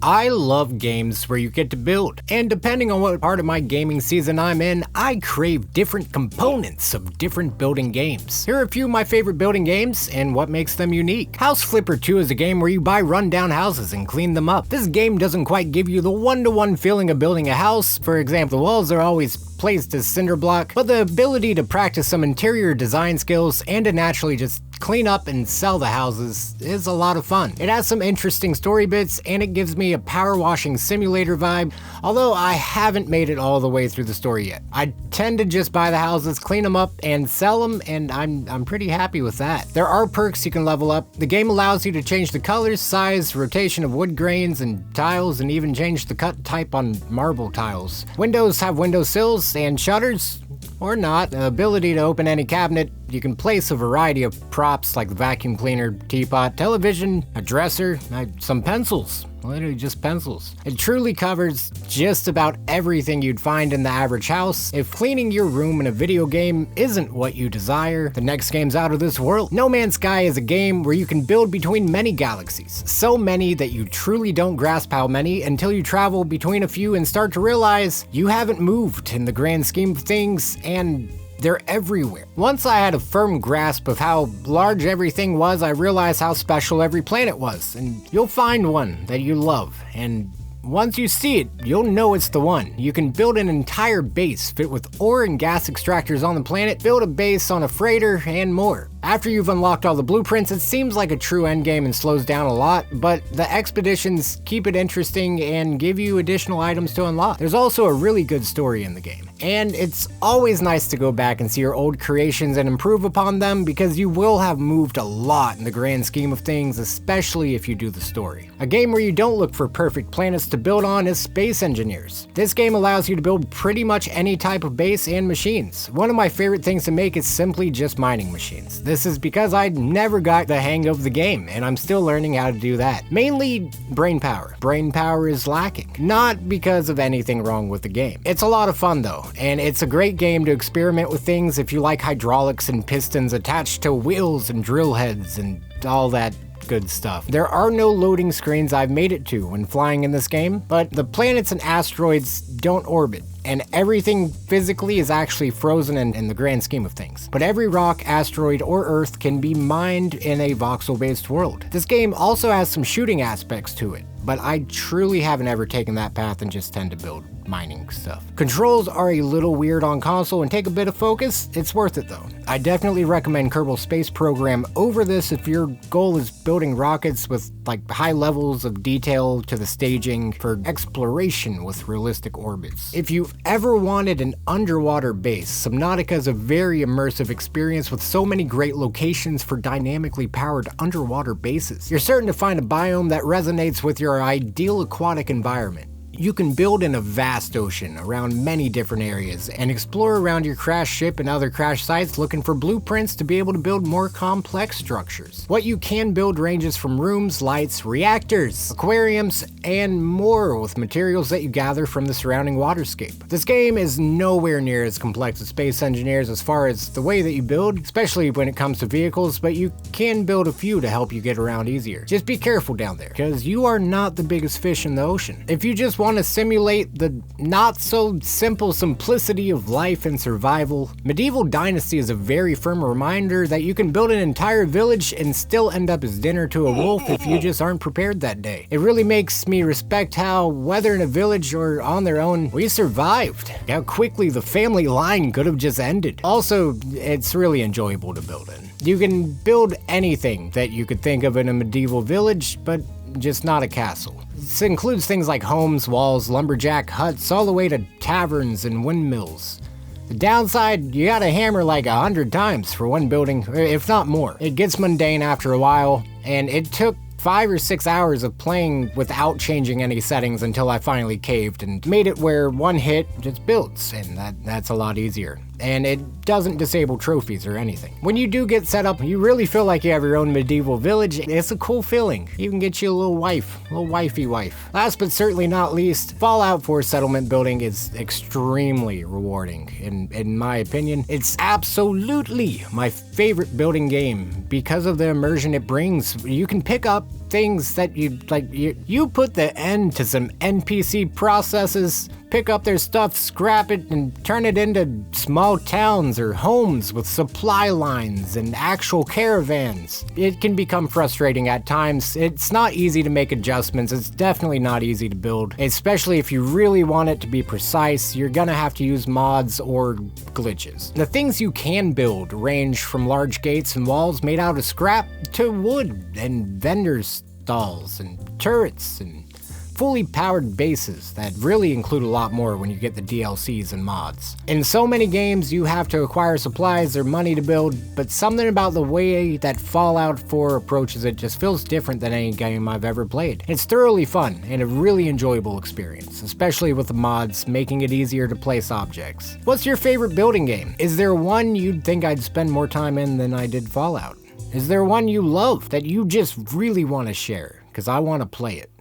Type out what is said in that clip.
I love games where you get to build, and depending on what part of my gaming season I'm in, I crave different components of different building games. Here are a few of my favorite building games and what makes them unique. House Flipper 2 is a game where you buy rundown houses and clean them up. This game doesn't quite give you the one-to-one feeling of building a house. For example, the walls are always placed as cinder block, but the ability to practice some interior design skills and to naturally just clean up and sell the houses is a lot of fun. It has some interesting story bits and it gives me a power washing simulator vibe, although I haven't made it all the way through the story yet. I tend to just buy the houses, clean them up, and sell them, and I'm pretty happy with that. There are perks you can level up. The game allows you to change the colors, size, rotation of wood grains and tiles, and even change the cut type on marble tiles. Windows have window sills and shutters, or not. The ability to open any cabinet. You can place a variety of props like the vacuum cleaner, teapot, television, a dresser, some pencils. Literally just pencils. It truly covers just about everything you'd find in the average house. If cleaning your room in a video game isn't what you desire, the next game's out of this world. No Man's Sky is a game where you can build between many galaxies. So many that you truly don't grasp how many until you travel between a few and start to realize you haven't moved in the grand scheme of things, and they're everywhere. Once I had a firm grasp of how large everything was, I realized how special every planet was, and you'll find one that you love, and once you see it, you'll know it's the one. You can build an entire base fit with ore and gas extractors on the planet, build a base on a freighter, and more. After you've unlocked all the blueprints, it seems like a true endgame and slows down a lot, but the expeditions keep it interesting and give you additional items to unlock. There's also a really good story in the game, and it's always nice to go back and see your old creations and improve upon them, because you will have moved a lot in the grand scheme of things, especially if you do the story. A game where you don't look for perfect planets to build on is Space Engineers. This game allows you to build pretty much any type of base and machines. One of my favorite things to make is simply just mining machines. This is because I never got the hang of the game, and I'm still learning how to do that. Mainly brain power. Brain power is lacking. Not because of anything wrong with the game. It's a lot of fun though, and it's a great game to experiment with things if you like hydraulics and pistons attached to wheels and drill heads and all that good stuff. There are no loading screens I've made it to when flying in this game, but the planets and asteroids don't orbit, and everything physically is actually frozen in the grand scheme of things. But every rock, asteroid, or Earth can be mined in a voxel-based world. This game also has some shooting aspects to it, but I truly haven't ever taken that path and just tend to build mining stuff. Controls are a little weird on console and take a bit of focus. It's worth it though. I definitely recommend Kerbal Space Program over this if your goal is building rockets with like high levels of detail to the staging for exploration with realistic orbits. If you've ever wanted an underwater base, Subnautica is a very immersive experience with so many great locations for dynamically powered underwater bases. You're certain to find a biome that resonates with your ideal aquatic environment. You can build in a vast ocean around many different areas and explore around your crashed ship and other crash sites looking for blueprints to be able to build more complex structures. What you can build ranges from rooms, lights, reactors, aquariums, and more with materials that you gather from the surrounding waterscape. This game is nowhere near as complex as Space Engineers as far as the way that you build, especially when it comes to vehicles, but you can build a few to help you get around easier. Just be careful down there, because you are not the biggest fish in the ocean. If you just want to simulate the not so simple simplicity of life and survival, Medieval Dynasty is a very firm reminder that you can build an entire village and still end up as dinner to a wolf if you just aren't prepared that day. It really makes me respect how, whether in a village or on their own, we survived. How quickly the family line could have just ended. Also, it's really enjoyable to build in. You can build anything that you could think of in a medieval village, but just not a castle. This includes things like homes, walls, lumberjack huts, all the way to taverns and windmills. The downside, you gotta hammer like 100 times for one building, if not more. It gets mundane after a while, and it took 5 or 6 hours of playing without changing any settings until I finally caved and made it where one hit just builds, and that's a lot easier. And it doesn't disable trophies or anything. When you do get set up, you really feel like you have your own medieval village. It's a cool feeling. You can get you a little wife, a little wifey wife. Last but certainly not least, Fallout 4 settlement building is extremely rewarding. In my opinion, it's absolutely my favorite building game because of the immersion it brings. You can pick up things that you put the end to some NPC processes, pick up their stuff, scrap it, and turn it into small towns or homes with supply lines and actual caravans. It can become frustrating at times. It's not easy to make adjustments. It's definitely not easy to build, especially if you really want it to be precise. You're gonna have to use mods or glitches. The things you can build range from large gates and walls made out of scrap to wood and vendor stalls and turrets and fully powered bases that really include a lot more when you get the DLCs and mods. In so many games, you have to acquire supplies or money to build, but something about the way that Fallout 4 approaches it just feels different than any game I've ever played. It's thoroughly fun and a really enjoyable experience, especially with the mods making it easier to place objects. What's your favorite building game? Is there one you'd think I'd spend more time in than I did Fallout? Is there one you love that you just really want to share? Because I want to play it.